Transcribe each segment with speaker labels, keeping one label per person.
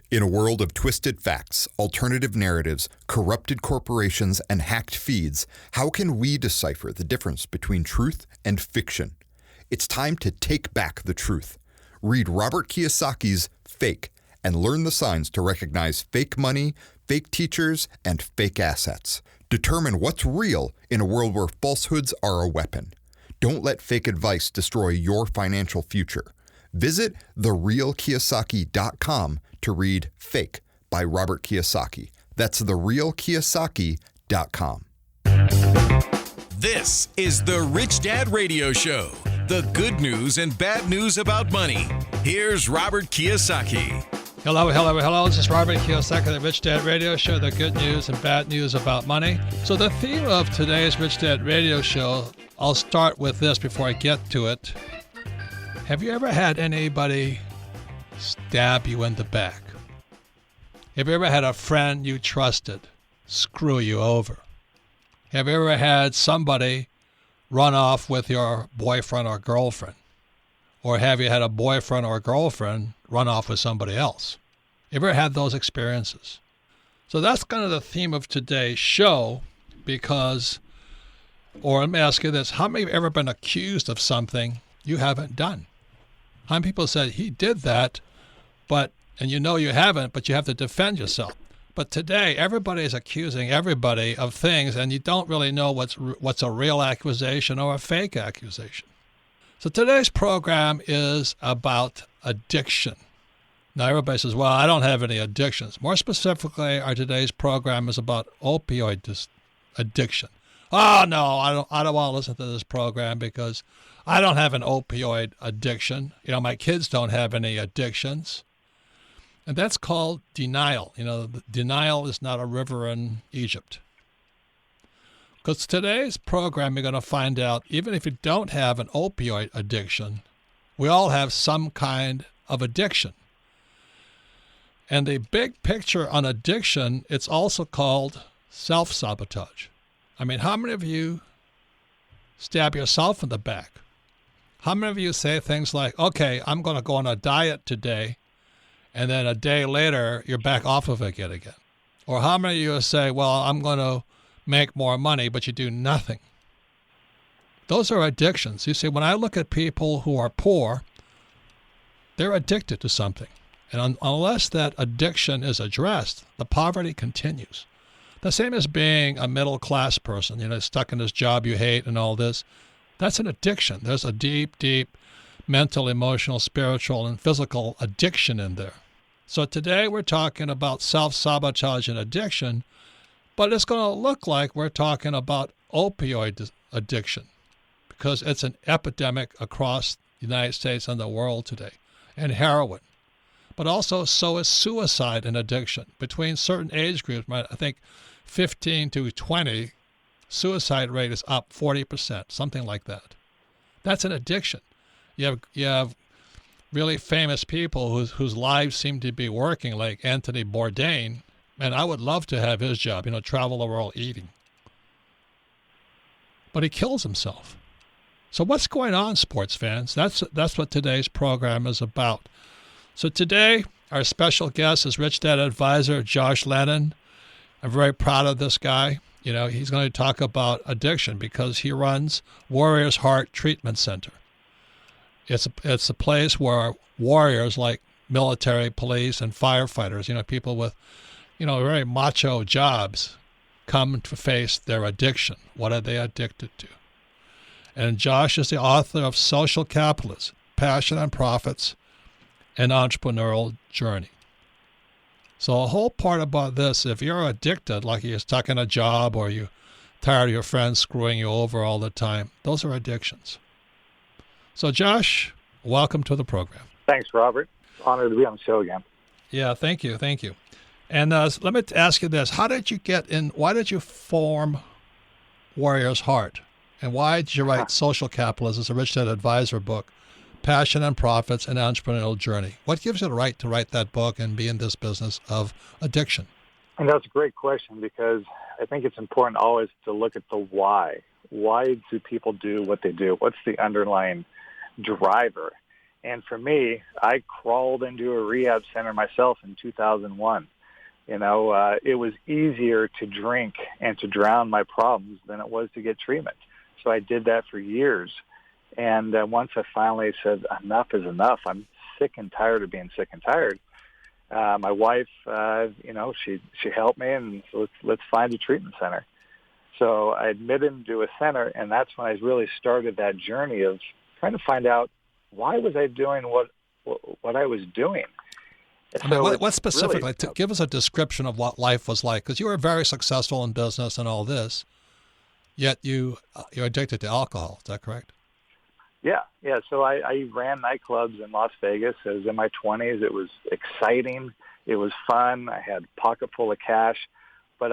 Speaker 1: In a world of twisted facts, alternative narratives, corrupted corporations, and hacked feeds, how can we decipher the difference between truth and fiction? It's time to take back the truth. Read Robert Kiyosaki's Fake and learn the signs to recognize fake money, fake teachers, and fake assets. Determine what's real in a world where falsehoods are a weapon. Don't let fake advice destroy your financial future. Visit therealkiyosaki.com to read Fake by Robert Kiyosaki. That's therealkiyosaki.com.
Speaker 2: This is the Rich Dad Radio Show. The good news and bad news about money. Here's Robert Kiyosaki.
Speaker 3: Hello. This is Robert Kiyosaki, the Rich Dad Radio Show, the good news and bad news about money. So the theme of today's Rich Dad Radio Show, I'll start with this before I get to it. Have you ever had anybody stab you in the back? Have you ever had a friend you trusted screw you over? Have you ever had somebody run off with your boyfriend or girlfriend? Or have you had a boyfriend or girlfriend run off with somebody else? You ever had those experiences? So that's kind of the theme of today's show because, or let me ask you this, how many have ever been accused of something you haven't done? How many people said, he did that, and you know you haven't, but you have to defend yourself. But today, everybody is accusing everybody of things, and you don't really know what's a real accusation or a fake accusation. So today's program is about addiction. Now, everybody says, well, I don't have any addictions. More specifically, our today's program is about opioid addiction. Oh, no, I don't want to listen to this program because I don't have an opioid addiction. You know, my kids don't have any addictions. And that's called denial. You know, denial is not a river in Egypt. Because today's program, you're going to find out, even if you don't have an opioid addiction, we all have some kind of addiction. And the big picture on addiction, it's also called self-sabotage. I mean, how many of you stab yourself in the back? How many of you say things like, okay, I'm going to go on a diet today, and then a day later, you're back off of it again? Or how many of you say, well, I'm going to make more money, but you do nothing? Those are addictions. You see, when I look at people who are poor, they're addicted to something. And unless that addiction is addressed, the poverty continues. The same as being a middle-class person, you know, stuck in this job you hate and all this. That's an addiction. There's a deep, deep mental, emotional, spiritual, and physical addiction in there. So today we're talking about self-sabotage and addiction, but it's going to look like we're talking about opioid addiction because it's an epidemic across the United States and the world today, and heroin. But also so is suicide and addiction. Between certain age groups, I think 15 to 20, suicide rate is up 40%, something like that. That's an addiction. You have really famous people whose lives seem to be working, like Anthony Bourdain, and I would love to have his job, you know, travel the world eating. But he kills himself. So what's going on, sports fans? That's what today's program is about. So today, our special guest is Rich Dad Advisor Josh Lannon. I'm very proud of this guy. You know, he's going to talk about addiction because he runs Warriors Heart Treatment Center. It's a place where warriors like military, police, and firefighters, you know, people with, you know, very macho jobs come to face their addiction. What are they addicted to? And Josh is the author of Social Capitalist, Passion and Profits, an Entrepreneurial Journey. So a whole part about this, if you're addicted, like you're stuck in a job or you're tired of your friends screwing you over all the time, those are addictions. So Josh, welcome to the program.
Speaker 4: Thanks, Robert. Honored to be on the show again.
Speaker 3: Yeah, thank you. And let me ask you this. How did you get in, why did you form Warrior's Heart? And why did you write Social Capitalist as a Rich Dad Advisor book, Passion and Profits, an Entrepreneurial Journey? What gives you the right to write that book and be in this business of addiction?
Speaker 4: And that's a great question because I think it's important always to look at the why. Why do people do what they do? What's the underlying driver? And for me, I crawled into a rehab center myself in 2001. It was easier to drink and to drown my problems than it was to get treatment. So I did that for years. And once I finally said, enough is enough, I'm sick and tired of being sick and tired, my wife, she helped me, and let's find a treatment center. So I admitted him to a center, and that's when I really started that journey of trying to find out, why was I doing what I was doing?
Speaker 3: What specifically, really, give us a description of what life was like, because you were very successful in business and all this, yet you're addicted to alcohol. Is that correct?
Speaker 4: Yeah. So I ran nightclubs in Las Vegas. I was in my 20s. It was exciting. It was fun. I had a pocket full of cash. But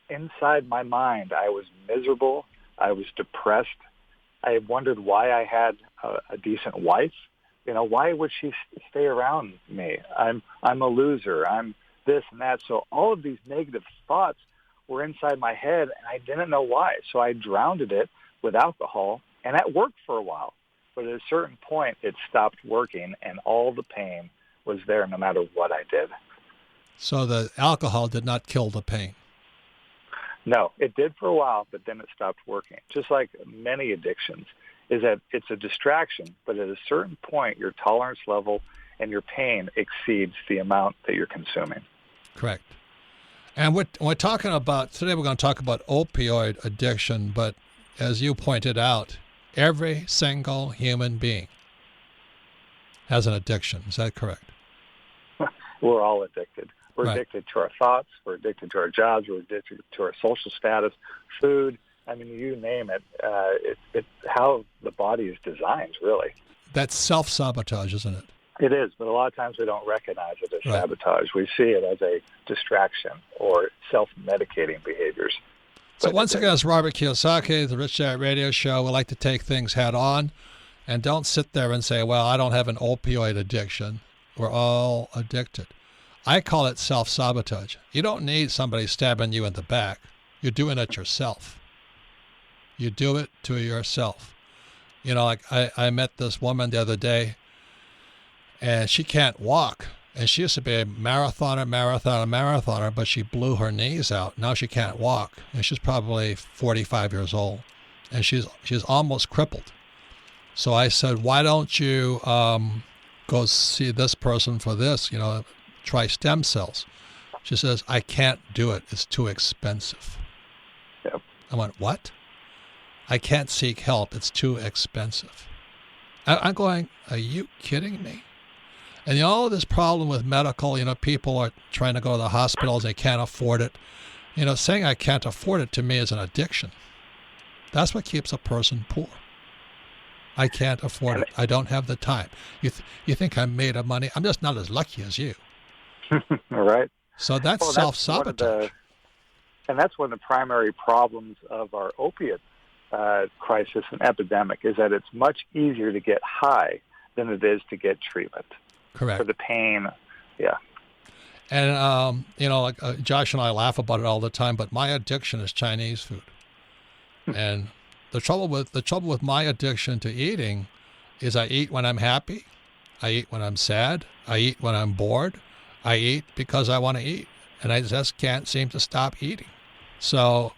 Speaker 4: inside my mind, I was miserable. I was depressed. I wondered why I had a decent wife. Why would she stay around me? I'm a loser. I'm this and that. So all of these negative thoughts were inside my head, and I didn't know why. So I drowned it with alcohol, and that worked for a while. But at a certain point, it stopped working, and all the pain was there no matter what I did.
Speaker 3: So the alcohol did not kill the pain?
Speaker 4: No, it did for a while, but then it stopped working. Just like many addictions, is that it's a distraction, but at a certain point, your tolerance level and your pain exceeds the amount that you're consuming.
Speaker 3: Correct. And we're talking about, today we're going to talk about opioid addiction, but as you pointed out, every single human being has an addiction. Is that correct?
Speaker 4: We're all addicted. We're
Speaker 3: right.
Speaker 4: addicted to our thoughts. We're addicted to our jobs. We're addicted to our social status, food. I mean, you name it. It's how the body is designed, really.
Speaker 3: That's self-sabotage, isn't it?
Speaker 4: It is, but a lot of times we don't recognize it as
Speaker 3: right.
Speaker 4: sabotage. We see it as a distraction or self-medicating behaviors.
Speaker 3: So once again, it's Robert Kiyosaki, the Rich Dad Radio Show. We like to take things head on, and don't sit there and say, well, I don't have an opioid addiction. We're all addicted. I call it self-sabotage. You don't need somebody stabbing you in the back. You're doing it yourself. You do it to yourself. Like I met this woman the other day, and she can't walk. And she used to be a marathoner, but she blew her knees out. Now she can't walk. And she's probably 45 years old. And she's almost crippled. So I said, why don't you go see this person for this, try stem cells. She says, I can't do it. It's too expensive.
Speaker 4: Yep.
Speaker 3: I went, what? I can't seek help. It's too expensive. I'm going, are you kidding me? And this problem with medical, people are trying to go to the hospitals. They can't afford it. Saying I can't afford it to me is an addiction. That's what keeps a person poor. I can't afford it. I don't have the time. You think I'm made of money? I'm just not as lucky as you.
Speaker 4: All right.
Speaker 3: So that's self-sabotage.
Speaker 4: And that's one of the primary problems of our opiate crisis and epidemic, is that it's much easier to get high than it is to get treatment.
Speaker 3: Correct.
Speaker 4: For the pain, yeah.
Speaker 3: And, Josh and I laugh about it all the time, but my addiction is Chinese food. And the trouble with my addiction to eating is I eat when I'm happy. I eat when I'm sad. I eat when I'm bored. I eat because I want to eat. And I just can't seem to stop eating. So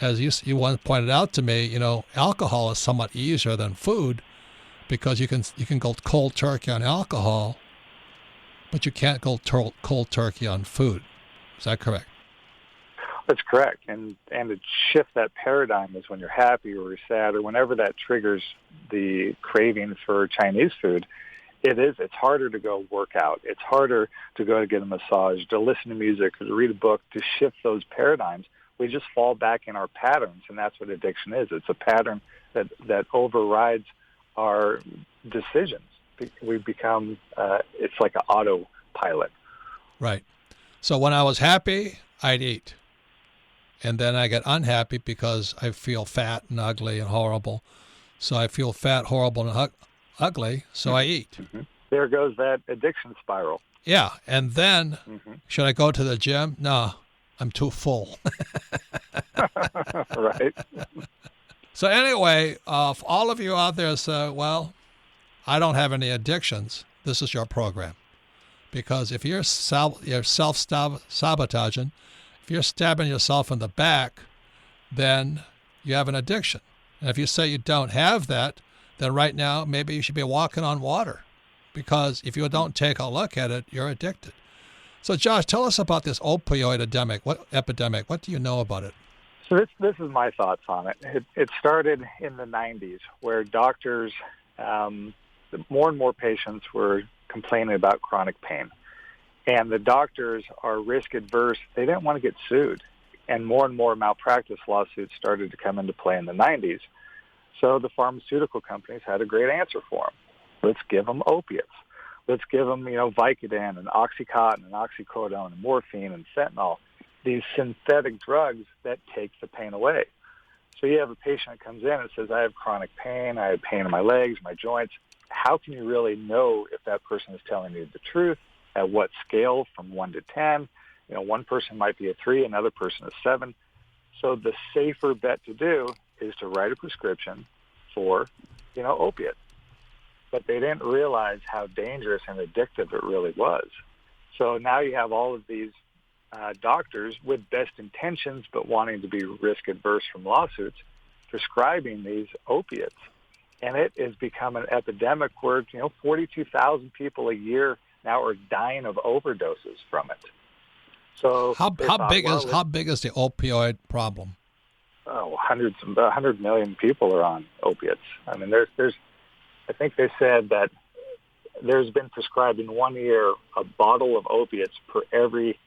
Speaker 3: as you once pointed out to me, alcohol is somewhat easier than food because you can go cold turkey on alcohol, but you can't go cold turkey on food. Is that correct?
Speaker 4: That's correct. And to shift that paradigm is when you're happy or you're sad or whenever that triggers the craving for Chinese food, it's harder to go work out. It's harder to go to get a massage, to listen to music, or to read a book, to shift those paradigms. We just fall back in our patterns, and that's what addiction is. It's a pattern that overrides our decisions. We become, it's like an autopilot.
Speaker 3: Right. So when I was happy, I'd eat. And then I get unhappy because I feel fat and ugly and horrible. So I feel fat, horrible, and ugly, so I eat.
Speaker 4: Mm-hmm. There goes that addiction spiral.
Speaker 3: Yeah. And then, should I go to the gym? No, I'm too full.
Speaker 4: Right.
Speaker 3: So anyway, for all of you out there say, well, I don't have any addictions, this is your program. Because if you're self-sabotaging, if you're stabbing yourself in the back, then you have an addiction. And if you say you don't have that, then right now maybe you should be walking on water. Because if you don't take a look at it, you're addicted. So Josh, tell us about this opioid epidemic. What do you know about it?
Speaker 4: So this is my thoughts on it. It started in the 90s where doctors, more and more patients were complaining about chronic pain. And the doctors are risk adverse. They didn't want to get sued. And more malpractice lawsuits started to come into play in the 90s. So the pharmaceutical companies had a great answer for them. Let's give them opiates. Let's give them, Vicodin and Oxycontin and oxycodone and morphine and fentanyl, these synthetic drugs that take the pain away. So you have a patient that comes in and says, I have chronic pain, I have pain in my legs, my joints. How can you really know if that person is telling you the truth? At what scale from 1 to 10? One person might be a 3, another person a 7. So the safer bet to do is to write a prescription for, opiate. But they didn't realize how dangerous and addictive it really was. So now you have all of these doctors with best intentions but wanting to be risk adverse from lawsuits prescribing these opiates. And it has become an epidemic where, 42,000 people a year now are dying of overdoses from it. So
Speaker 3: how big is the opioid problem?
Speaker 4: 100 million people are on opiates. I mean, I think they said that there's been prescribed in 1 year a bottle of opiates per every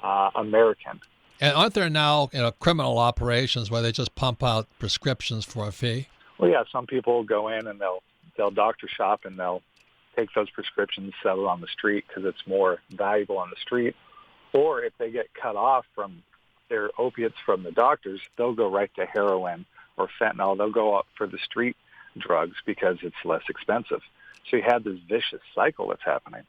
Speaker 4: American.
Speaker 3: And aren't there now criminal operations where they just pump out prescriptions for a fee?
Speaker 4: Well, yeah, some people go in and they'll doctor shop and they'll take those prescriptions, sell it on the street because it's more valuable on the street. Or if they get cut off from their opiates from the doctors, they'll go right to heroin or fentanyl. They'll go up for the street drugs because it's less expensive. So you have this vicious cycle that's happening.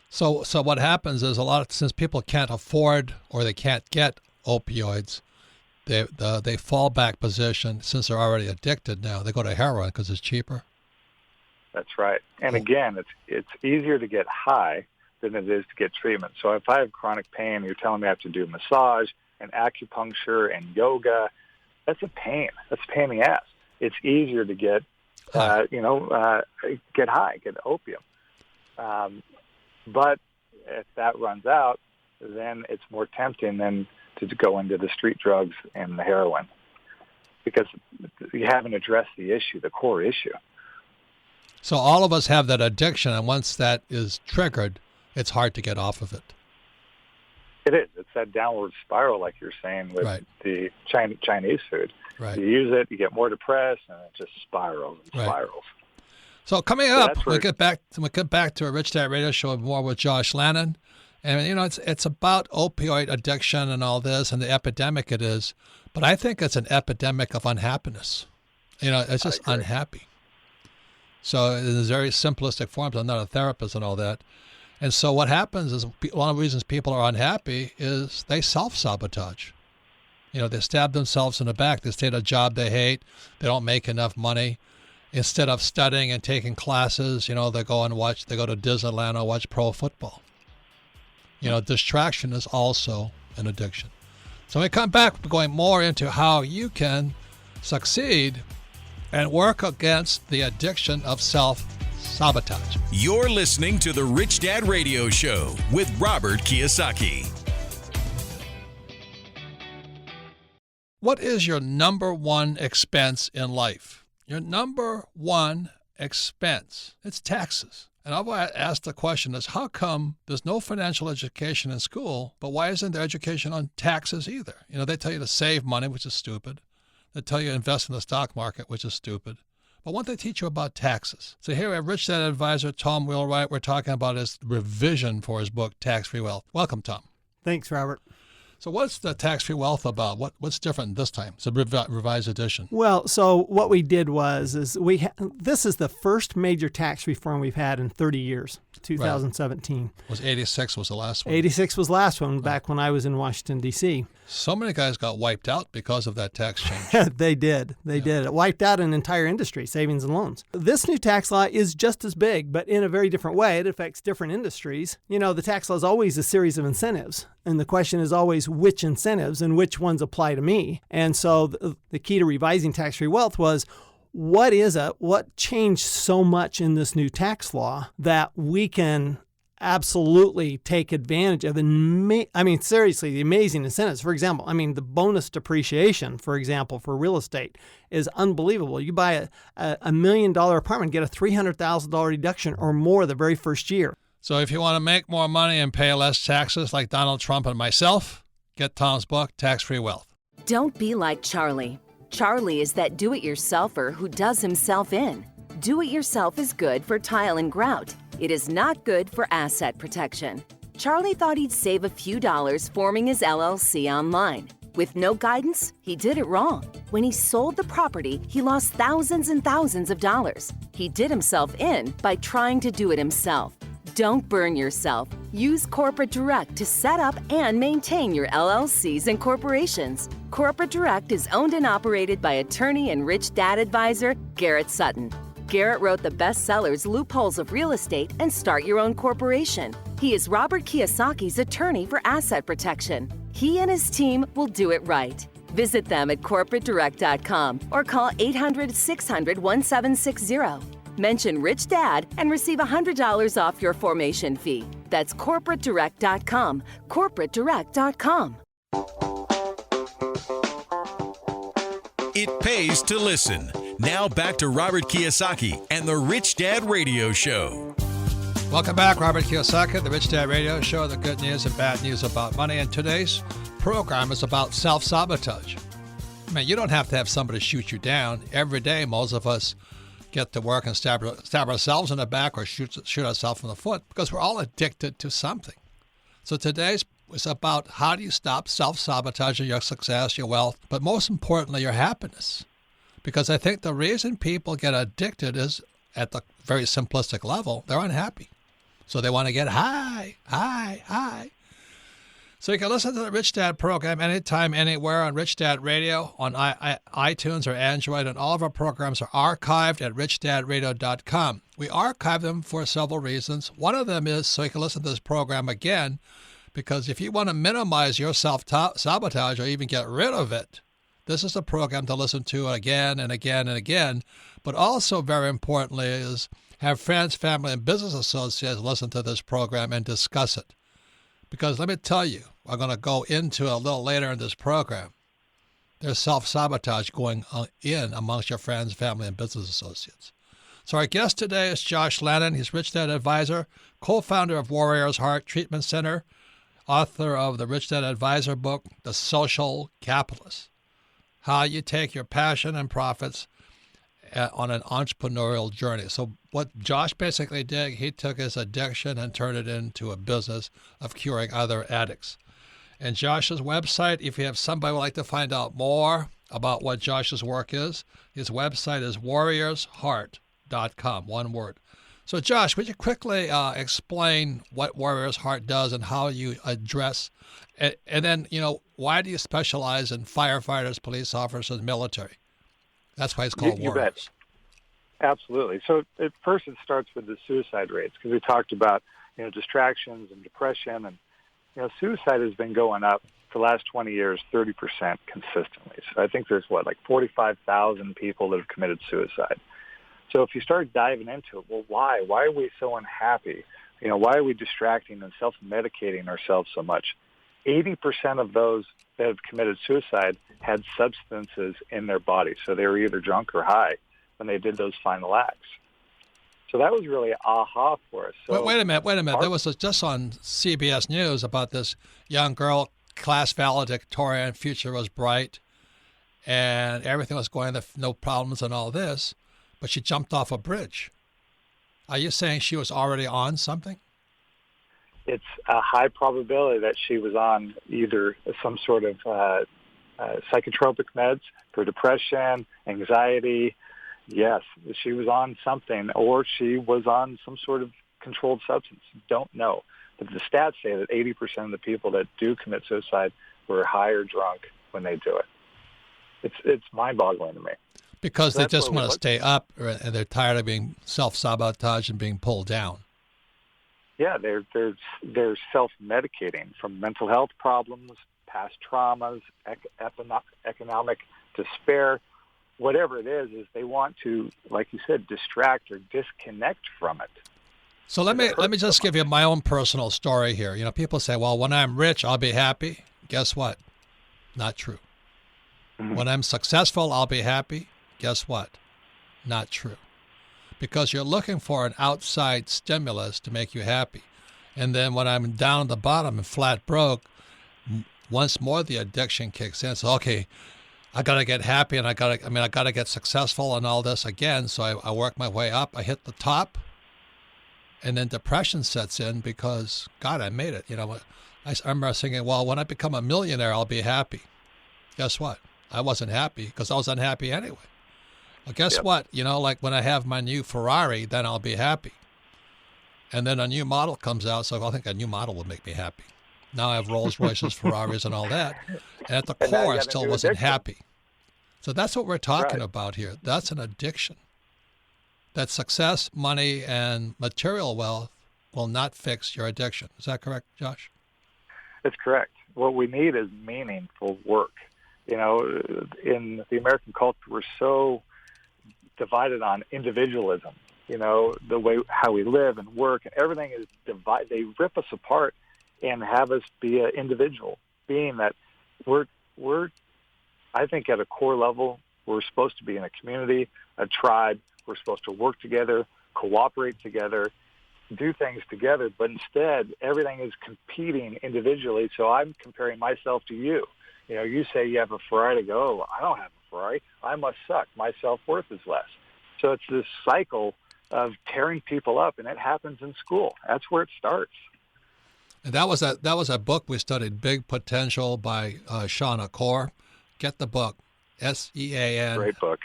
Speaker 3: So what happens is since people can't afford or they can't get opioids, they fallback position, since they're already addicted now, they go to heroin because it's cheaper. That's
Speaker 4: right. And again, it's easier to get high than it is to get treatment. So if I have chronic pain, you're telling me I have to do massage and acupuncture and yoga, that's a pain. That's a pain in the ass. It's easier to get, get high, get opium. But if that runs out, then it's more tempting than to go into the street drugs and the heroin because you haven't addressed the issue, the core issue.
Speaker 3: So all of us have that addiction, and once that is triggered, it's hard to get off of it.
Speaker 4: It is. It's that downward spiral, like you're saying, with the Chinese food.
Speaker 3: Right.
Speaker 4: You use it, you get more depressed, and it just spirals and spirals.
Speaker 3: So coming up, we get back to a Rich Dad Radio Show more with Josh Lannon, and it's about opioid addiction and all this and the epidemic it is, but I think it's an epidemic of unhappiness. It's just unhappy. So in very simplistic forms, I'm not a therapist and all that. And so what happens is one of the reasons people are unhappy is they self-sabotage. They stab themselves in the back. They stay at a job they hate. They don't make enough money. Instead of studying and taking classes, they go to Disneyland or watch pro football. Distraction is also an addiction. So when we come back, we're going more into how you can succeed and work against the addiction of self-sabotage.
Speaker 2: You're listening to the Rich Dad Radio Show with Robert Kiyosaki.
Speaker 3: What is your number one expense in life? Your number one expense. It's taxes. And I've asked the question is, how come there's no financial education in school, but why isn't there education on taxes either? They tell you to save money, which is stupid. They tell you to invest in the stock market, which is stupid. But won't they teach you about taxes? So here we have Rich Dad Advisor Tom Wheelwright. We're talking about his revision for his book, Tax-Free Wealth. Welcome, Tom.
Speaker 5: Thanks, Robert.
Speaker 3: So what's the tax-free wealth about? What's different this time? It's a revised edition.
Speaker 5: Well, so what we did was this is the first major tax reform we've had in 30 years, 2017.
Speaker 3: Was 86 was the last one?
Speaker 5: 86 was the last one, back when I was in Washington, D.C.
Speaker 3: So many guys got wiped out because of that tax change.
Speaker 5: They did. It wiped out an entire industry, savings and loans. This new tax law is just as big, but in a very different way. It affects different industries. You know, the tax law is always a series of incentives. And the question is always which incentives and which ones apply to me. And so the key to revising tax-free wealth was, what changed so much in this new tax law that we can absolutely take advantage of? Seriously, the amazing incentives. For example, the bonus depreciation, for example, for real estate is unbelievable. You buy a $1 million apartment, get a $300,000 deduction or more the very first year.
Speaker 3: So if you want to make more money and pay less taxes like Donald Trump and myself, get Tom's book, Tax-Free Wealth.
Speaker 6: Don't be like Charlie. Charlie is that do-it-yourselfer who does himself in. Do-it-yourself is good for tile and grout. It is not good for asset protection. Charlie thought he'd save a few dollars forming his LLC online. With no guidance, he did it wrong. When he sold the property, he lost thousands and thousands of dollars. He did himself in by trying to do it himself. Don't burn yourself. Use Corporate Direct to set up and maintain your LLCs and corporations. Corporate Direct is owned and operated by attorney and rich dad advisor Garrett Sutton. Garrett wrote the bestsellers Loopholes of Real Estate and Start Your Own Corporation. He is Robert Kiyosaki's attorney for asset protection. He and his team will do it right. Visit them at corporatedirect.com or call 800-600-1760. Mention Rich Dad and receive $100 off your formation fee. That's corporatedirect.com. corporatedirect.com.
Speaker 2: It pays to listen. Now back to Robert Kiyosaki and the Rich Dad Radio Show.
Speaker 3: Welcome back, Robert Kiyosaki, the Rich Dad Radio Show, the good news and bad news about money. And today's program is about self-sabotage. You don't have to have somebody shoot you down. Every day, most of us get to work and stab ourselves in the back or shoot ourselves in the foot because we're all addicted to something. So today's is about how do you stop self-sabotaging your success, your wealth, but most importantly, your happiness. Because I think the reason people get addicted is, at the very simplistic level, they're unhappy. So they want to get high. So you can listen to the Rich Dad program anytime, anywhere on Rich Dad Radio, on iTunes or Android, and all of our programs are archived at richdadradio.com. We archive them for several reasons. One of them is so you can listen to this program again, because if you want to minimize your self-sabotage or even get rid of it, this is the program to listen to again and again and again. But also, very importantly, is have friends, family, and business associates listen to this program and discuss it. Because let me tell you, we're going to go into a little later in this program. There's self-sabotage going in amongst your friends, family, and business associates. So our guest today is Josh Lannon. He's Rich Dad Advisor, co-founder of Warriors Heart Treatment Center, author of the Rich Dad Advisor book, The Social Capitalist, how you take your passion and profits on an entrepreneurial journey. So what Josh basically did, he took his addiction and turned it into a business of curing other addicts. And Josh's website, if you have somebody who would like to find out more about what Josh's work is, his website is warriorsheart.com, one word. So Josh, would you quickly explain what Warriors Heart does and how you address, and then, why do you specialize in firefighters, police officers, military? That's why it's called Warriors.
Speaker 4: You bet. Absolutely. So at first it starts with the suicide rates, because we talked about, distractions and depression, and, suicide has been going up for the last 20 years, 30% consistently. So I think there's 45,000 people that have committed suicide. So if you start diving into it, well, why? Why are we so unhappy? Why are we distracting and self-medicating ourselves so much? 80% of those that have committed suicide had substances in their body. So they were either drunk or high when they did those final acts. So that was really aha for us. So
Speaker 3: wait a minute. There was just on CBS News about this young girl, class valedictorian, future was bright, and everything was going, no problems and all this, but she jumped off a bridge. Are you saying she was already on something?
Speaker 4: it's a high probability that she was on either some sort of psychotropic meds for depression, anxiety. Yes, she was on something, or she was on some sort of controlled substance. Don't know. But the stats say that 80% of the people that do commit suicide were high or drunk when they do it. It's mind-boggling to me.
Speaker 3: Because
Speaker 4: So
Speaker 3: they
Speaker 4: that's
Speaker 3: just
Speaker 4: where we
Speaker 3: want to
Speaker 4: look.
Speaker 3: stay up, and they're tired of being self-sabotaged and being pulled down.
Speaker 4: Yeah, they're self-medicating from mental health problems, past traumas, economic despair. Whatever it is they want to, like you said, distract or disconnect from it.
Speaker 3: So let me just give you my own personal story here. You know, people say, well, when I'm rich, I'll be happy. Guess what? Not true.
Speaker 4: Mm-hmm.
Speaker 3: When I'm successful, I'll be happy. Guess what? Not true. Because you're looking for an outside stimulus to make you happy. And then when I'm down at the bottom and flat broke, once more the addiction kicks in. So, okay, I got to get happy, and I got to get successful and all this again. So I work my way up. I hit the top. And then depression sets in because, God, I made it. You know, I remember thinking, well, when I become a millionaire, I'll be happy. Guess what? I wasn't happy because I was unhappy anyway. Well, guess what? You know, like when I have my new Ferrari, then I'll be happy. And then a new model comes out, so I think a new model will make me happy. Now I have Rolls Royces, Ferraris, and all that. And at the core, I still wasn't happy. So that's what we're talking about here. That's an addiction. That success, money, and material wealth will not fix your addiction. Is that correct, Josh?
Speaker 4: That's correct. What we need is meaningful work. You know, in the American culture, we're so divided on individualism. You know, the way how we live and work, and everything is divided. They rip us apart and have us be an individual, being that we're I think at a core level, we're supposed to be in a community, a tribe. We're supposed to work together, cooperate together, do things together. But instead, everything is competing individually. So I'm comparing myself to you. You know, you say you have a Ferrari to go. Oh, I don't have a Ferrari. I must suck. My self-worth is less. So it's this cycle of tearing people up, and it happens in school. That's where it starts.
Speaker 3: And that was a book we studied, Big Potential by Sean Achor. Get the book, SEAN.
Speaker 4: Great book.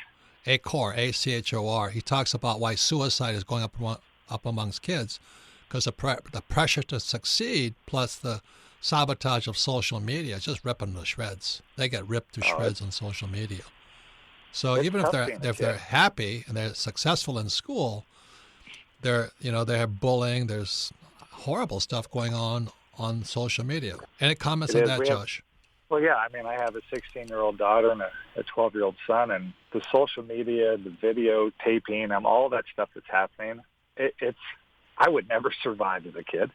Speaker 3: Achor, ACHOR. He talks about why suicide is going up amongst kids, because the pressure to succeed plus the sabotage of social media is just ripping them to shreds. They get ripped to shreds on social media. So even if they're happy and they're successful in school, they're bullying. There's horrible stuff going on social media. Any comments on that, Josh?
Speaker 4: Well, yeah. I mean, I have a 16-year-old daughter and a 12-year-old son, and the social media, the video taping, all that stuff that's happening, I would never survive as a kid.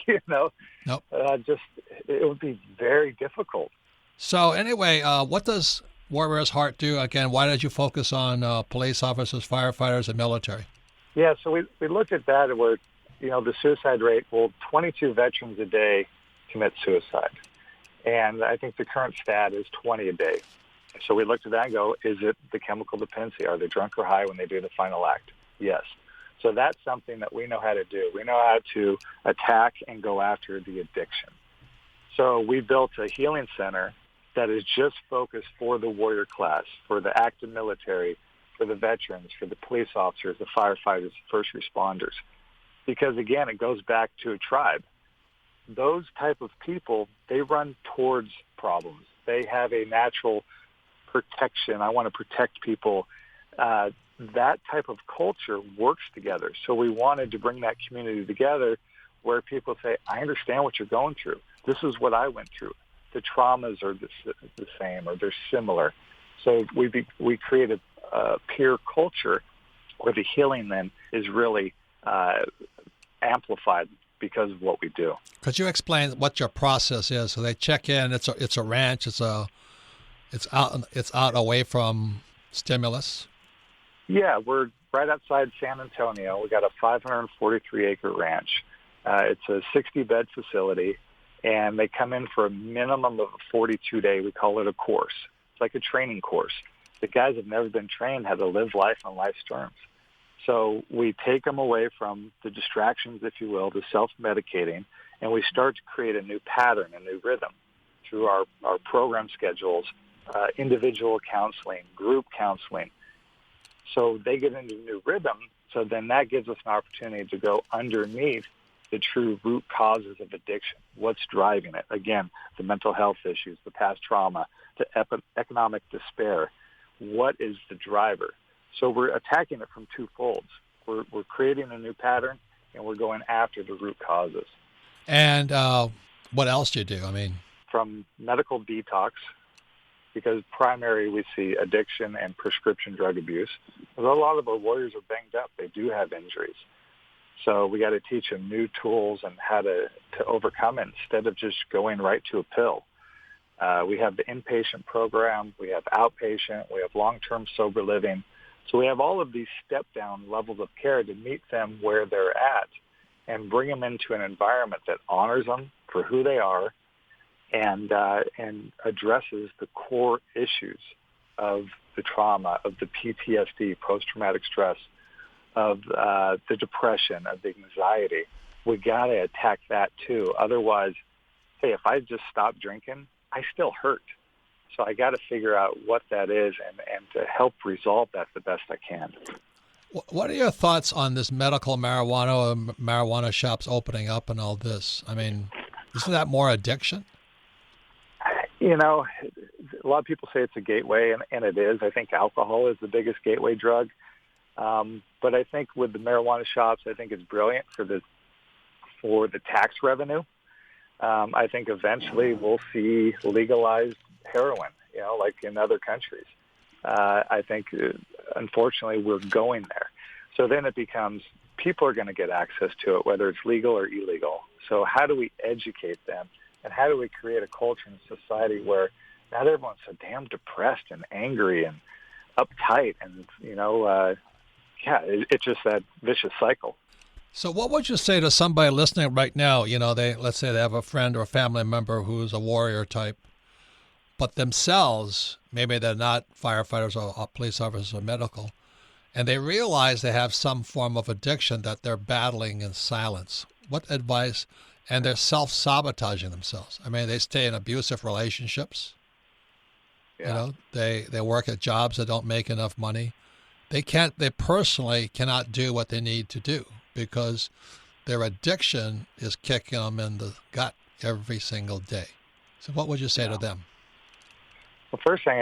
Speaker 4: You know?
Speaker 3: Nope.
Speaker 4: It would be very difficult.
Speaker 3: So anyway, what does Warrior's Heart do? Again, why did you focus on police officers, firefighters, and military?
Speaker 4: Yeah, so we looked at that where, you know, the suicide rate, 22 veterans a day commit suicide. And I think the current stat is 20 a day. So we looked at that and go, is it the chemical dependency? Are they drunk or high when they do the final act? Yes. So that's something that we know how to do. We know how to attack and go after the addiction. So we built a healing center that is just focused for the warrior class, for the active military, for the veterans, for the police officers, the firefighters, first responders. Because, again, it goes back to a tribe. Those type of people, they run towards problems. They have a natural protection. I want to protect people. That type of culture works together. So we wanted to bring that community together where people say, I understand what you're going through. This is what I went through. The traumas are the same or they're similar. So we created a peer culture where the healing then is really amplified because of what we do.
Speaker 3: Could you explain what your process is? So they check in. It's a ranch. It's out away from stimulus.
Speaker 4: Yeah, we're right outside San Antonio. We got a 543-acre ranch. It's a 60-bed facility, and they come in for a minimum of a 42-day. We call it a course. It's like a training course. The guys have never been trained how to live life on life's terms. So we take them away from the distractions, if you will, the self-medicating, And we start to create a new pattern, a new rhythm through our program schedules, individual counseling, group counseling. So they get into a new rhythm. So then that gives us an opportunity to go underneath the true root causes of addiction. What's driving it? Again, the mental health issues, the past trauma, the economic despair. What is the driver? So we're attacking it from two folds. We're creating a new pattern, and we're going after the root causes.
Speaker 3: And what else do you do? I mean,
Speaker 4: from medical detox, because primary we see addiction and prescription drug abuse. A lot of our warriors are banged up. They do have injuries. So we got to teach them new tools and how to overcome it instead of just going right to a pill. We have the inpatient program. We have outpatient. We have long-term sober living. So we have all of these step-down levels of care to meet them where they're at and bring them into an environment that honors them for who they are and addresses the core issues of the trauma, of the PTSD, post-traumatic stress, of the depression, of the anxiety. We got to attack that too. Otherwise, hey, if I just stop drinking, I still hurt. So I got to figure out what that is and to help resolve that the best I can.
Speaker 3: What are your thoughts on this medical marijuana shops opening up and all this? I mean, isn't that more addiction?
Speaker 4: You know, a lot of people say it's a gateway, and it is. I think alcohol is the biggest gateway drug. But I think with the marijuana shops, I think it's brilliant for the tax revenue. I think eventually we'll see legalized heroin, you know, like in other countries. I think, unfortunately, we're going there. So then it becomes people are going to get access to it, whether it's legal or illegal. So how do we educate them? And how do we create a culture in society where not everyone's so damn depressed and angry and uptight and, you know, it's just that vicious cycle.
Speaker 3: So what would you say to somebody listening right now? You know, let's say they have a friend or a family member who's a warrior type, but themselves, maybe they're not firefighters or police officers or medical, and they realize they have some form of addiction that they're battling in silence. What advice? And they're self-sabotaging themselves. I mean, they stay in abusive relationships. Yeah. You know, they work at jobs that don't make enough money. They personally cannot do what they need to do because their addiction is kicking them in the gut every single day. So what would you say to them?
Speaker 4: Well, first thing,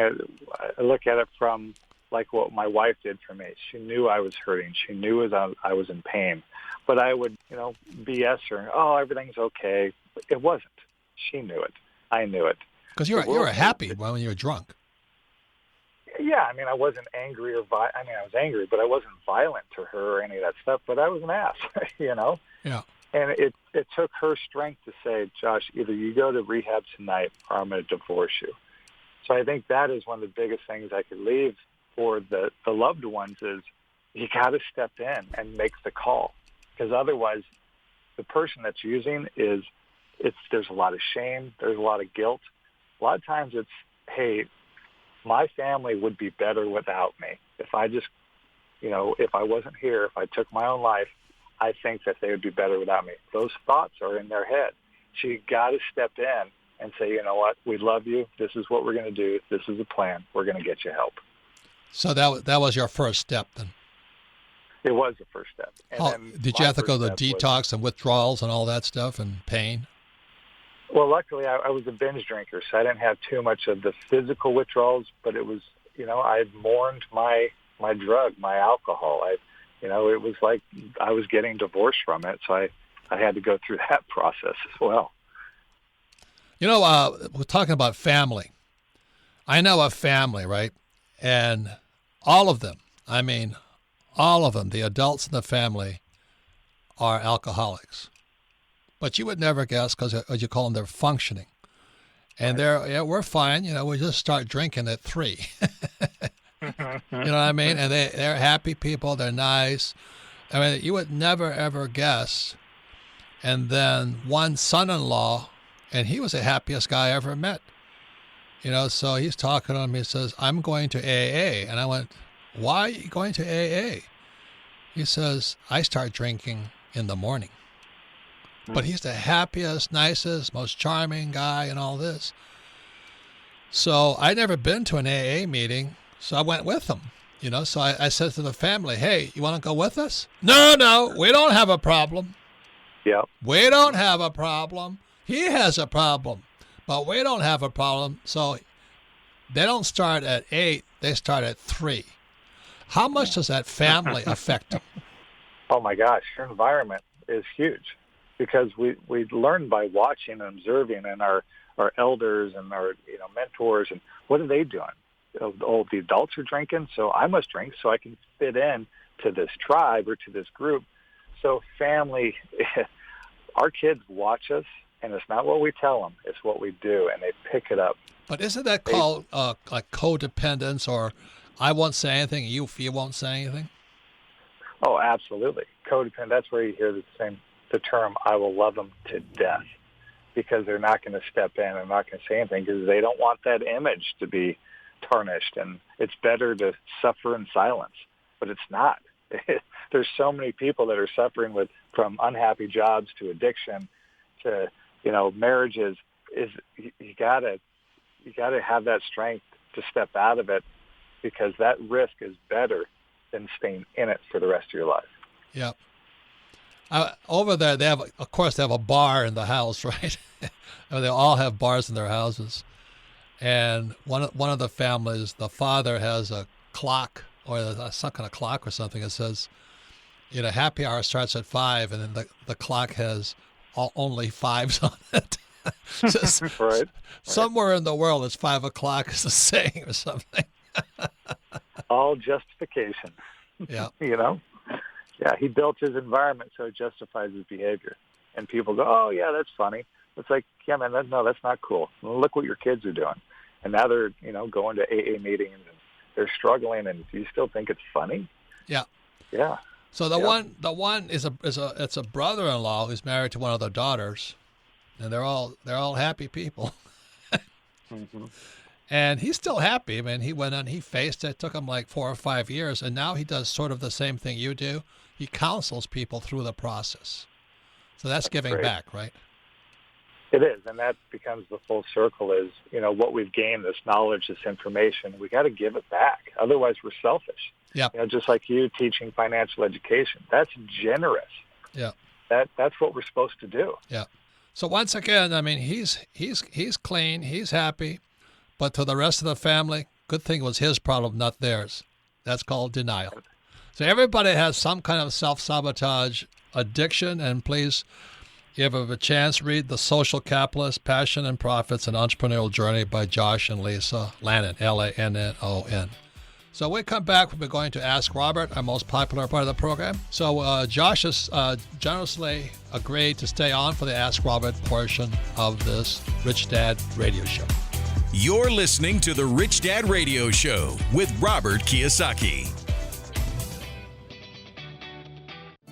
Speaker 4: I look at it from like what my wife did for me. She knew I was hurting. She knew I was in pain. But I would, you know, BS her. Oh, everything's okay. It wasn't. She knew it. I knew it.
Speaker 3: Because you were happy when you were drunk.
Speaker 4: Yeah, I mean, I wasn't angry or I was angry, but I wasn't violent to her or any of that stuff. But I was an ass, you know.
Speaker 3: Yeah.
Speaker 4: And it took her strength to say, Josh, either you go to rehab tonight or I'm going to divorce you. So I think that is one of the biggest things I could leave for the loved ones is you got to step in and make the call. Because otherwise, the person that's using there's a lot of shame, there's a lot of guilt. A lot of times it's, hey, my family would be better without me. If I just, you know, if I wasn't here, if I took my own life, I think that they would be better without me. Those thoughts are in their head. So you got to step in and say, you know what, we love you. This is what we're going to do. This is the plan. We're going to get you help.
Speaker 3: So that was your first step then?
Speaker 4: It was the first step. And
Speaker 3: did you have to go to detox and withdrawals and all that stuff and pain?
Speaker 4: Well, luckily I was a binge drinker, so I didn't have too much of the physical withdrawals, but it was, you know, I mourned my drug, my alcohol. It was like I was getting divorced from it, so I had to go through that process as well.
Speaker 3: You know, we're talking about family. I know a family, right? And all of them, the adults in the family are alcoholics. But you would never guess because, as you call them, they're functioning. And we're fine. You know, we just start drinking at 3. You know what I mean? And they're happy people. They're nice. I mean, you would never, ever guess. And then one son-in-law, and he was the happiest guy I ever met. You know, so he's talking to him. He says, I'm going to AA. And I went, why are you going to AA? He says, I start drinking in the morning. But he's the happiest, nicest, most charming guy and all this. So I'd never been to an AA meeting, so I went with him. So I said to the family, hey, you want to go with us? No, we don't have a problem.
Speaker 4: Yep.
Speaker 3: We don't have a problem. He has a problem, but we don't have a problem. So they don't start at 8, they start at 3. How much does that family affect them?
Speaker 4: Oh, my gosh. Your environment is huge because we learn by watching and observing, and our elders and our mentors, and what are they doing? Oh, the adults are drinking, so I must drink so I can fit in to this tribe or to this group. So family, our kids watch us, and it's not what we tell them, it's what we do, and they pick it up.
Speaker 3: But isn't that called like codependence, or I won't say anything, you won't say anything?
Speaker 4: Oh, absolutely. Codependent, that's where you hear the term, I will love them to death, because they're not going to step in and not going to say anything because they don't want that image to be tarnished, and it's better to suffer in silence, but it's not. There's so many people that are suffering from unhappy jobs to addiction to marriages. You gotta have that strength to step out of it, because that risk is better than staying in it for the rest of your life.
Speaker 3: Yep. Over there, they have a bar in the house, right? They all have bars in their houses. And one of the families, the father has a clock or some kind of clock or something that says, happy hour starts at 5, and then the clock has only 5s on it.
Speaker 4: Right.
Speaker 3: Somewhere in the world, it's 5 o'clock is a saying or something.
Speaker 4: All justification.
Speaker 3: Yeah.
Speaker 4: Yeah, he built his environment so it justifies his behavior. And people go, oh, yeah, that's funny. It's like, yeah, man, that's not cool. Look what your kids are doing. And now they're, going to AA meetings, and they're struggling, and do you still think it's funny?
Speaker 3: Yeah.
Speaker 4: Yeah.
Speaker 3: So the one is a brother-in-law who's married to one of their daughters, and they're all happy people.
Speaker 4: Mm-hmm.
Speaker 3: And he's still happy. I mean, he went on, he faced it. It took him like 4 or 5 years, and now he does sort of the same thing you do. He counsels people through the process. So that's giving
Speaker 4: great.
Speaker 3: back, right?
Speaker 4: It is, and that becomes the full circle is, what we've gained, this knowledge, this information, we got to give it back. Otherwise, we're selfish.
Speaker 3: Yeah.
Speaker 4: Just like you teaching financial education. That's generous.
Speaker 3: Yeah.
Speaker 4: That's what we're supposed to do.
Speaker 3: Yeah. So once again, I mean, he's clean, he's happy, but to the rest of the family, good thing it was his problem, not theirs. That's called denial. So everybody has some kind of self-sabotage addiction, and please, if you have a chance, read The Social Capitalist, Passion and Profits, an Entrepreneurial Journey by Josh and Lisa Lannon, Lannon. So when we come back, we'll be going to Ask Robert, our most popular part of the program. So Josh has generously agreed to stay on for the Ask Robert portion of this Rich Dad radio show.
Speaker 2: You're listening to the Rich Dad Radio Show with Robert Kiyosaki.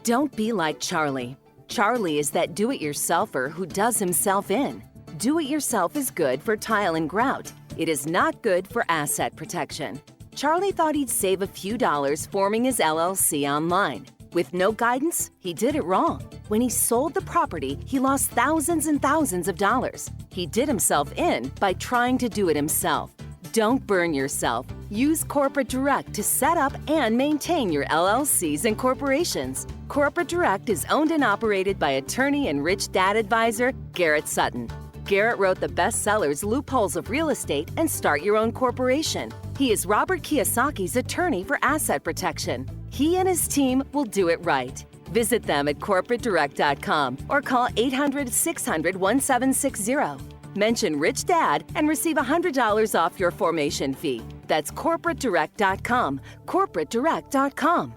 Speaker 6: Don't be like Charlie. Charlie is that do-it-yourselfer who does himself in. Do-it-yourself is good for tile and grout. It is not good for asset protection. Charlie thought he'd save a few dollars forming his LLC online. With no guidance, he did it wrong. When he sold the property, he lost thousands and thousands of dollars. He did himself in by trying to do it himself. Don't burn yourself. Use Corporate Direct to set up and maintain your LLCs and corporations. Corporate Direct is owned and operated by attorney and rich dad advisor Garrett Sutton. Garrett wrote the bestsellers Loopholes of Real Estate and Start Your Own Corporation. He is Robert Kiyosaki's attorney for asset protection. He and his team will do it right. Visit them at corporatedirect.com or call 800-600-1760. Mention Rich Dad and receive $100 off your formation fee. That's corporatedirect.com. corporatedirect.com.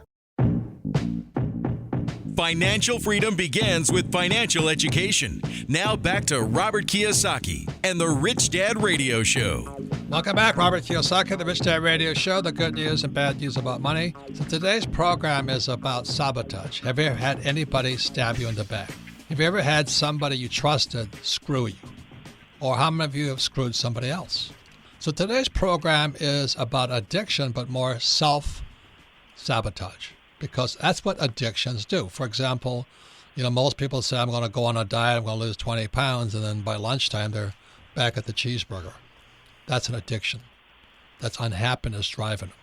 Speaker 2: Financial freedom begins with financial education. Now back to Robert Kiyosaki and the Rich Dad Radio Show.
Speaker 3: Welcome back, Robert Kiyosaki, the Rich Dad Radio Show, the good news and bad news about money. So today's program is about sabotage. Have you ever had anybody stab you in the back? Have you ever had somebody you trusted screw you? Or how many of you have screwed somebody else? So today's program is about addiction, but more self-sabotage, because that's what addictions do. For example, Most people say, I'm going to go on a diet, I'm going to lose 20 pounds, and then by lunchtime, they're back at the cheeseburger. That's an addiction. That's unhappiness driving them.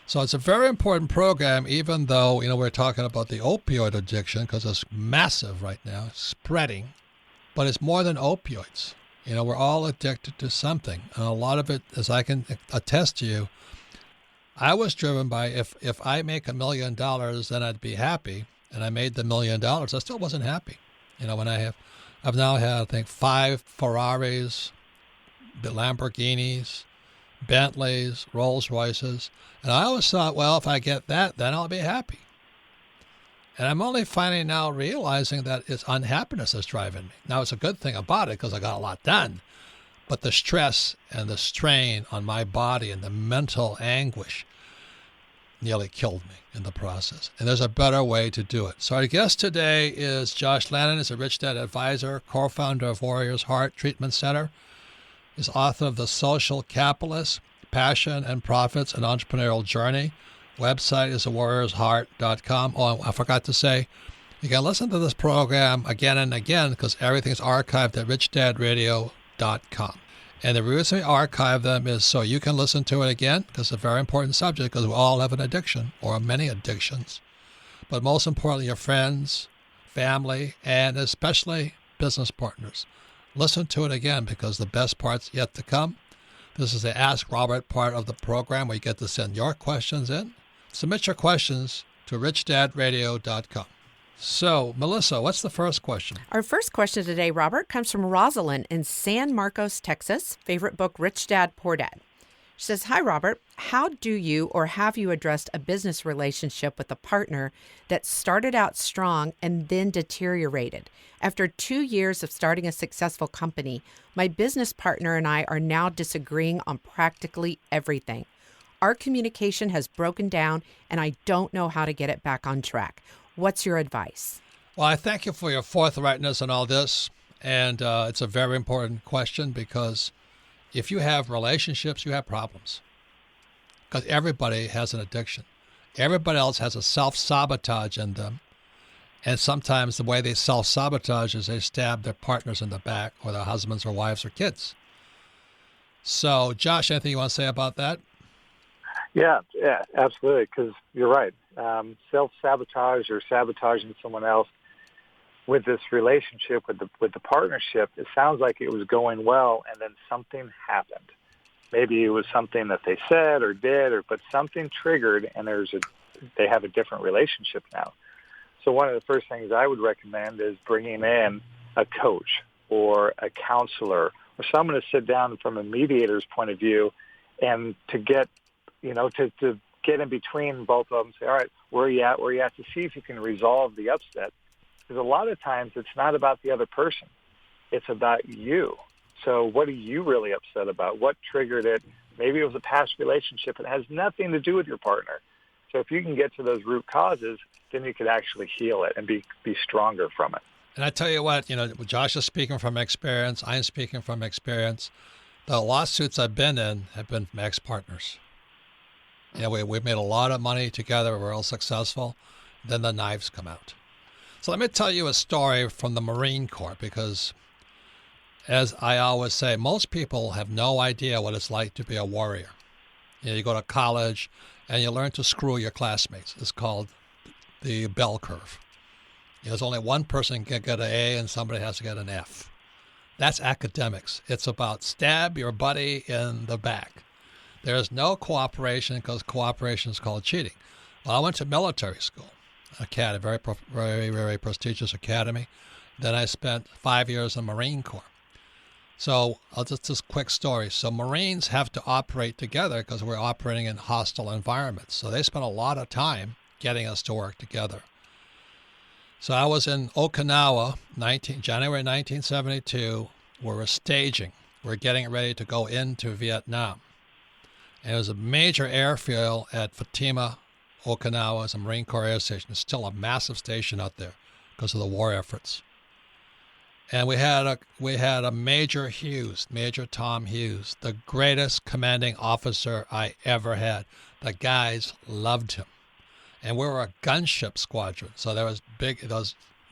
Speaker 3: So it's a very important program, even though, we're talking about the opioid addiction because it's massive right now, spreading. But it's more than opioids. We're all addicted to something. And a lot of it, as I can attest to you, I was driven by if I make $1 million, then I'd be happy. And I made the $1 million, I still wasn't happy. When I've now had, I think, 5 Ferraris, the Lamborghinis, Bentleys, Rolls Royces. And I always thought, well, if I get that, then I'll be happy. And I'm only finally now realizing that it's unhappiness that's driving me. Now, it's a good thing about it because I got a lot done. But the stress and the strain on my body and the mental anguish nearly killed me in the process. And there's a better way to do it. So our guest today is Josh Lannon. He's a Rich Dad Advisor, co-founder of Warriors Heart Treatment Center. He's author of The Social Capitalist, Passion and Profits, an Entrepreneurial Journey. Website is thewarriorsheart.com. Oh, I forgot to say, you can listen to this program again and again because everything's archived at richdadradio.com. And the reason we archive them is so you can listen to it again because it's a very important subject because we all have an addiction or many addictions. But most importantly, your friends, family, and especially business partners. Listen to it again because the best part's yet to come. This is the Ask Robert part of the program where you get to send your questions in. Submit your questions to richdadradio.com. So, Melissa, what's the first question?
Speaker 7: Our first question today, Robert, comes from Rosalind in San Marcos, Texas. Favorite book, Rich Dad, Poor Dad. She says, hi, Robert. How do you or have you addressed a business relationship with a partner that started out strong and then deteriorated? After 2 years of starting a successful company, my business partner and I are now disagreeing on practically everything. Our communication has broken down, and I don't know how to get it back on track. What's your advice?
Speaker 3: Well, I thank you for your forthrightness on all this. And it's a very important question because if you have relationships, you have problems. Because everybody has an addiction. Everybody else has a self-sabotage in them. And sometimes the way they self-sabotage is they stab their partners in the back or their husbands or wives or kids. So, Josh, anything you want to say about that?
Speaker 4: Yeah, absolutely, because you're right. Self-sabotage or sabotaging someone else with this relationship, with the partnership, it sounds like it was going well, and then something happened. Maybe it was something that they said or did, but something triggered, and they have a different relationship now. So one of the first things I would recommend is bringing in a coach or a counselor or someone to sit down from a mediator's point of view and to get, to get in between both of them and say, all right, where are you at, to see if you can resolve the upset. Because a lot of times it's not about the other person. It's about you. So what are you really upset about? What triggered it? Maybe it was a past relationship. It has nothing to do with your partner. So if you can get to those root causes, then you could actually heal it and be stronger from it.
Speaker 3: And I tell you what, Josh is speaking from experience. I'm speaking from experience. The lawsuits I've been in have been from ex-partners. We've made a lot of money together. We're all successful. Then the knives come out. So let me tell you a story from the Marine Corps because, as I always say, most people have no idea what it's like to be a warrior. You go to college and you learn to screw your classmates. It's called the bell curve. There's only one person can get an A and somebody has to get an F. That's academics. It's about stab your buddy in the back. There's no cooperation because cooperation is called cheating. Well, I went to military school, academy, very, very prestigious academy. Then I spent 5 years in the Marine Corps. So I'll just this quick story. So Marines have to operate together because we're operating in hostile environments. So they spent a lot of time getting us to work together. So I was in Okinawa, January 1972. We were staging. We're getting ready to go into Vietnam. And it was a major airfield at Fatima, Okinawa. It's a Marine Corps air station. It's still a massive station out there because of the war efforts. And we had a Major Tom Hughes, the greatest commanding officer I ever had. The guys loved him. And we were a gunship squadron. So there was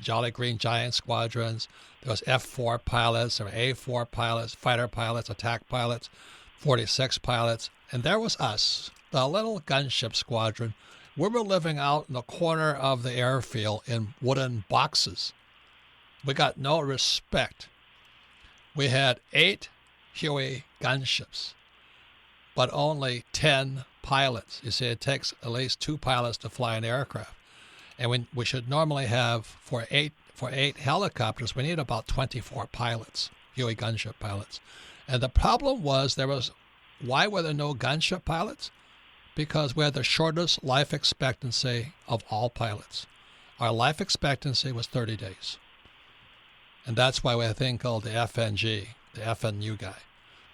Speaker 3: Jolly Green Giant squadrons. There was F-4 pilots, there were A-4 pilots, fighter pilots, attack pilots, 46 pilots. And there was us, the little gunship squadron. We were living out in the corner of the airfield in wooden boxes. We got no respect. We had 8 Huey gunships, but only 10 pilots. You see, it takes at least 2 pilots to fly an aircraft. And we should normally have, for eight helicopters, we need about 24 pilots, Huey gunship pilots. And the problem was why were there no gunship pilots? Because we had the shortest life expectancy of all pilots. Our life expectancy was 30 days. And that's why we had a thing called the FNG, the FNU guy.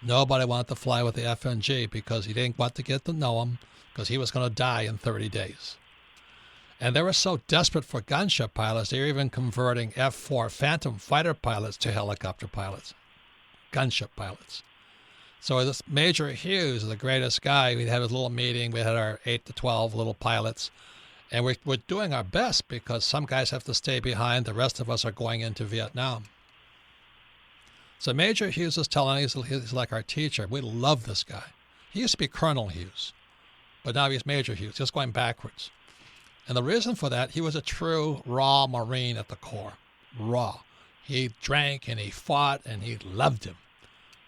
Speaker 3: Nobody wanted to fly with the FNG because he didn't want to get to know him because he was going to die in 30 days. And they were so desperate for gunship pilots, they were even converting F-4 Phantom fighter pilots to helicopter pilots, gunship pilots. So this Major Hughes, the greatest guy, we had a little meeting. We had our 8 to 12 little pilots. And we're doing our best because some guys have to stay behind. The rest of us are going into Vietnam. So Major Hughes is telling us, he's like our teacher. We love this guy. He used to be Colonel Hughes, but now he's Major Hughes, just going backwards. And the reason for that, he was a true raw Marine at the core. Raw. He drank and he fought and he loved him.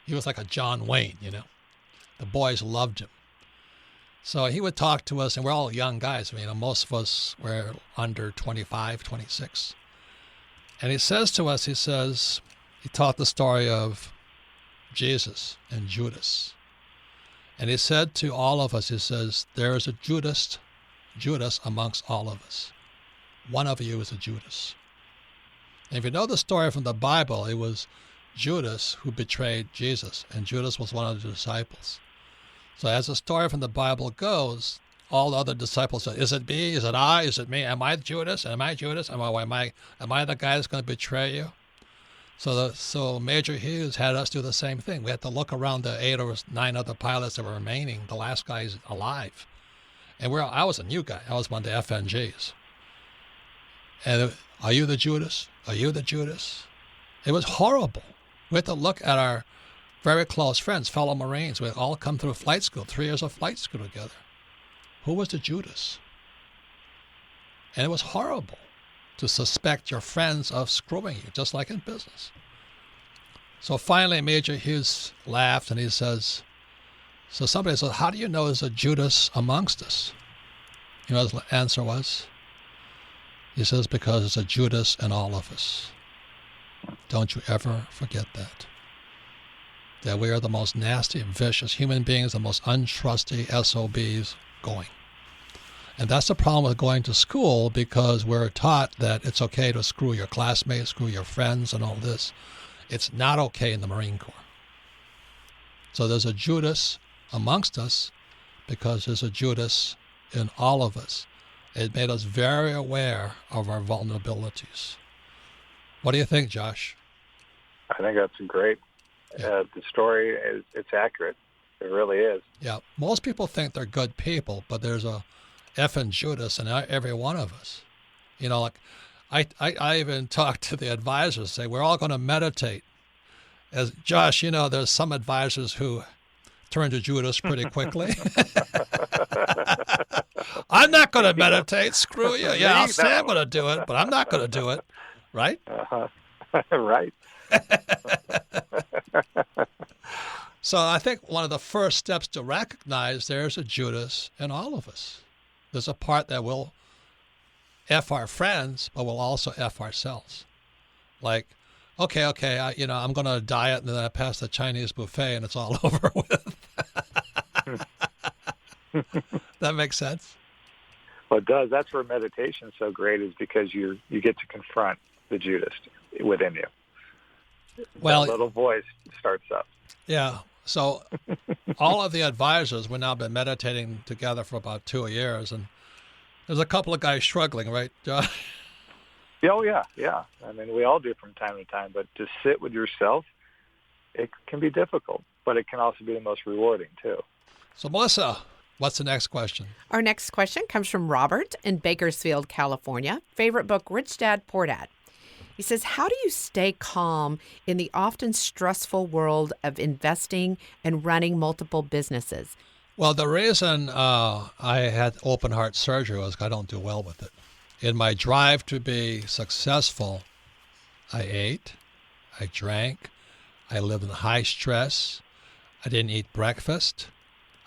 Speaker 3: He was like a John Wayne, you know. The boys loved him. So he would talk to us, and we're all young guys. Most of us were under 25, 26. And he says to us, he taught the story of Jesus and Judas. And he said to all of us, he says, there is a Judas amongst all of us. One of you is a Judas. And if you know the story from the Bible, it was Judas who betrayed Jesus, and Judas was one of the disciples. So as the story from the Bible goes, all the other disciples said, is it me? Is it I? Is it me? Am I Judas? Am I Judas? Am I the guy that's going to betray you? So Major Hughes had us do the same thing. We had to look around the 8 or 9 other pilots that were remaining. The last guy's alive. And I was a new guy. I was one of the FNGs. And are you the Judas? Are you the Judas? It was horrible. We had to look at our very close friends, fellow Marines. We had all come through flight school, 3 years of flight school together. Who was the Judas? And it was horrible to suspect your friends of screwing you, just like in business. So finally, Major Hughes laughed and he says, so somebody said, how do you know there's a Judas amongst us? You know what his answer was? He says, because there's a Judas in all of us. Don't you ever forget that. That we are the most nasty and vicious human beings, the most untrusty SOBs going. And that's the problem with going to school, because we're taught that it's okay to screw your classmates, screw your friends and all this. It's not okay in the Marine Corps. So there's a Judas amongst us because there's a Judas in all of us. It made us very aware of our vulnerabilities. What do you think, Josh?
Speaker 4: I think that's great.
Speaker 3: Yeah.
Speaker 4: The story it's accurate. It really is.
Speaker 3: Yeah. Most people think they're good people, but there's a effing Judas in every one of us. Like I even talk to the advisors, say we're all going to meditate. As Josh, there's some advisors who turn to Judas pretty quickly. I'm not going to meditate. Screw you. Yeah, I'll say I'm going to do it, but I'm not going to do it. Right?
Speaker 4: Right.
Speaker 3: So I think one of the first steps to recognize there's a Judas in all of us. There's a part that will F our friends, but we'll also F ourselves. Like, okay, I'm going to diet, and then I pass the Chinese buffet, and it's all over with. That makes sense?
Speaker 4: Well, it does. That's where meditation's so great, is because you get to confront the Judas within you.
Speaker 3: Well,
Speaker 4: that little voice starts up.
Speaker 3: Yeah. So all of the advisors, we've now been meditating together for about 2 years, and there's a couple of guys struggling, right, Josh?
Speaker 4: Oh, yeah. I mean, we all do from time to time, but to sit with yourself, it can be difficult, but it can also be the most rewarding, too.
Speaker 3: So, Melissa, what's the next question?
Speaker 7: Our next question comes from Robert in Bakersfield, California. Favorite book, Rich Dad, Poor Dad. He says, how do you stay calm in the often stressful world of investing and running multiple businesses?
Speaker 3: Well, the reason I had open heart surgery was I don't do well with it. In my drive to be successful, I ate, I drank, I lived in high stress. I didn't eat breakfast.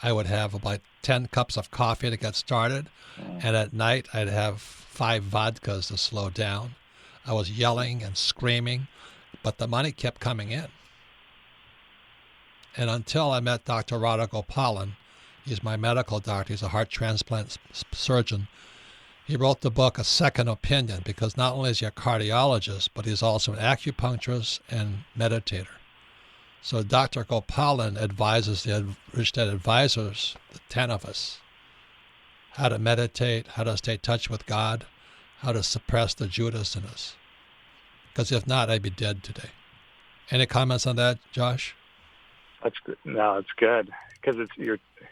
Speaker 3: I would have about 10 cups of coffee to get started. And at night, I'd have 5 vodkas to slow down. I was yelling and screaming, but the money kept coming in. And until I met Dr. Radha Gopalan, he's my medical doctor, he's a heart transplant surgeon. He wrote the book, A Second Opinion, because not only is he a cardiologist, but he's also an acupuncturist and meditator. So Dr. Gopalan advises the Rich Dad Advisors, the 10 of us, how to meditate, how to stay in touch with God, how to suppress the Judas in us. Because if not, I'd be dead today. Any comments on that, Josh?
Speaker 4: That's good. No, it's good because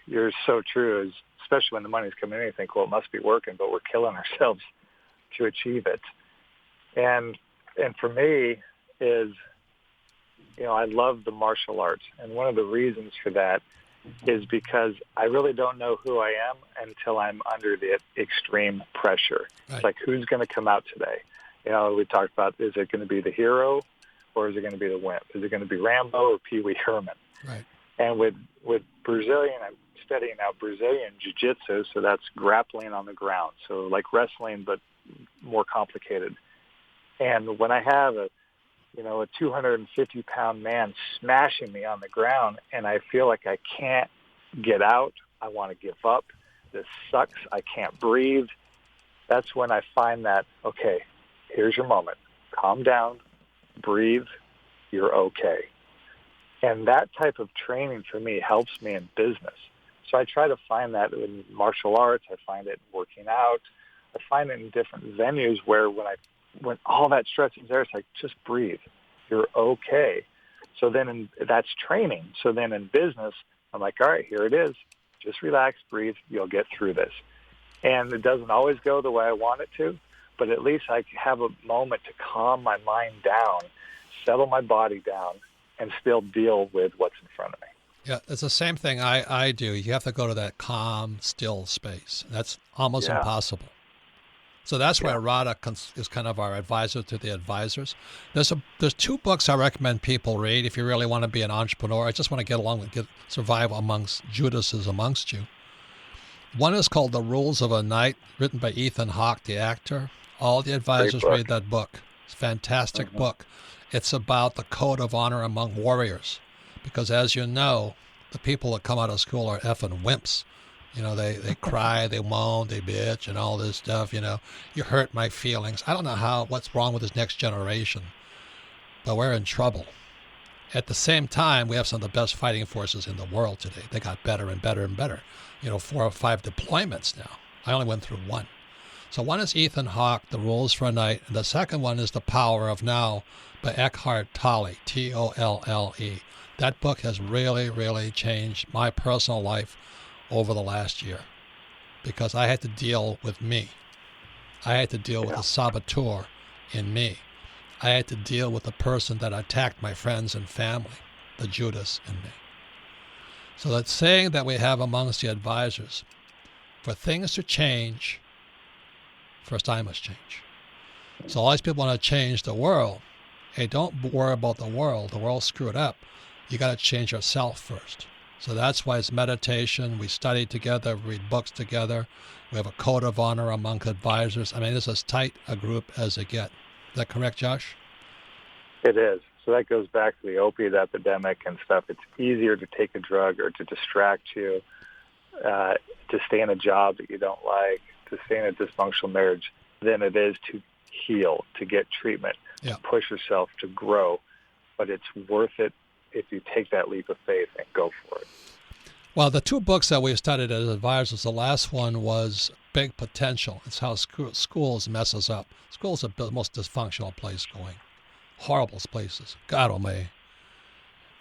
Speaker 4: you're so true. Especially when the money's coming in, you think, well, it must be working, but we're killing ourselves to achieve it. And for me is, I love the martial arts, and one of the reasons for that is because I really don't know who I am until I'm under the extreme pressure. Right. It's like, who's going to come out today? We talked about, is it going to be the hero or is it going to be the wimp? Is it going to be Rambo or Pee Wee Herman?
Speaker 3: Right.
Speaker 4: And with Brazilian, I'm studying now Brazilian jiu-jitsu, so that's grappling on the ground. So like wrestling, but more complicated. And when I have a 250-pound man smashing me on the ground and I feel like I can't get out, I want to give up, this sucks, I can't breathe, that's when I find that, okay, here's your moment. Calm down, breathe, you're okay. And that type of training for me helps me in business. So I try to find that in martial arts, I find it working out, I find it in different venues where when all that stress is there, it's like, just breathe. You're okay. So then that's training. So then in business, I'm like, all right, here it is. Just relax, breathe. You'll get through this. And it doesn't always go the way I want it to, but at least I have a moment to calm my mind down, settle my body down, and still deal with what's in front of me.
Speaker 3: Yeah, it's the same thing I do. You have to go to that calm, still space. That's almost impossible. So that's why Radha is kind of our advisor to the advisors. There's 2 books I recommend people read if you really want to be an entrepreneur. I just want to get along and survive amongst Judases amongst you. One is called The Rules of a Knight, written by Ethan Hawke, the actor. All the advisors read that book. It's a fantastic book. It's about the code of honor among warriors. Because as you know, the people that come out of school are effing wimps. They cry, they moan, they bitch, and all this stuff, You hurt my feelings. I don't know what's wrong with this next generation, but we're in trouble. At the same time, we have some of the best fighting forces in the world today. They got better and better and better. 4 or 5 deployments now. I only went through 1. So one is Ethan Hawke, The Rules for a Night, and the second one is The Power of Now by Eckhart Tolle, Tolle. That book has really, really changed my personal life over the last year because I had to deal with me. I had to deal with the saboteur in me. I had to deal with the person that attacked my friends and family, the Judas in me. So that saying that we have amongst the advisors, for things to change, first I must change. So all these people want to change the world. Hey, don't worry about the world. The world's screwed up. You got to change yourself first. So that's why it's meditation. We study together, read books together. We have a code of honor among advisors. I mean, it's as tight a group as it gets. Is that correct, Josh?
Speaker 4: It is. So that goes back to the opiate epidemic and stuff. It's easier to take a drug or to distract you, to stay in a job that you don't like, to stay in a dysfunctional marriage than it is to heal, to get treatment, to push yourself, to grow. But it's worth it if you take that leap of faith and go for it.
Speaker 3: Well, the 2 books that we studied as advisors, the last one was Big Potential. It's how schools mess us up. Schools are the most dysfunctional place going. Horrible places. God almighty.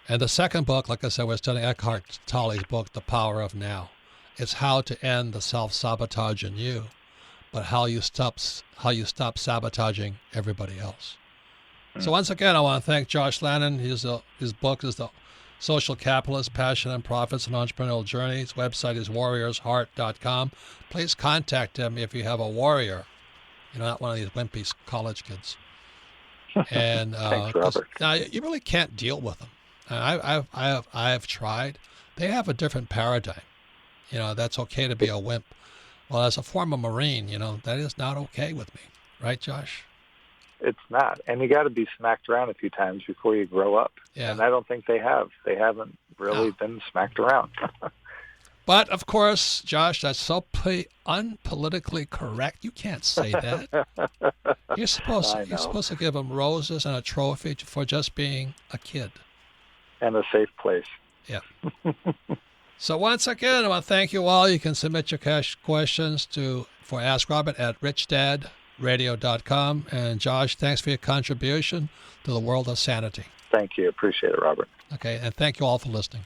Speaker 3: And the second book, like I said, we're studying Eckhart Tolle's book, The Power of Now. It's how to end the self-sabotage in you, but how you stop sabotaging everybody else. So once again, I want to thank Josh Lannon. His book is The Social Capitalist, Passion and Profits, an Entrepreneurial Journey. His website is warriorsheart.com. Please contact him if you have a warrior. Not one of these wimpy college kids. And
Speaker 4: Thanks, Robert.
Speaker 3: you really can't deal with them. I've tried. They have a different paradigm. That's okay to be a wimp. Well, as a former Marine, that is not okay with me. Right, Josh?
Speaker 4: It's not. And you got to be smacked around a few times before you grow up.
Speaker 3: Yeah.
Speaker 4: And I don't think they have. They haven't really been smacked around.
Speaker 3: But, of course, Josh, that's so unpolitically correct. You can't say that. You're supposed to give them roses and a trophy for just being a kid.
Speaker 4: And a safe place.
Speaker 3: Yeah. So once again, I want to thank you all. You can submit your questions for Ask Robert at richdadradio.com. And Josh, thanks for your contribution to the world of sanity.
Speaker 4: Thank you. Appreciate it, Robert.
Speaker 3: Okay, and thank you all for listening.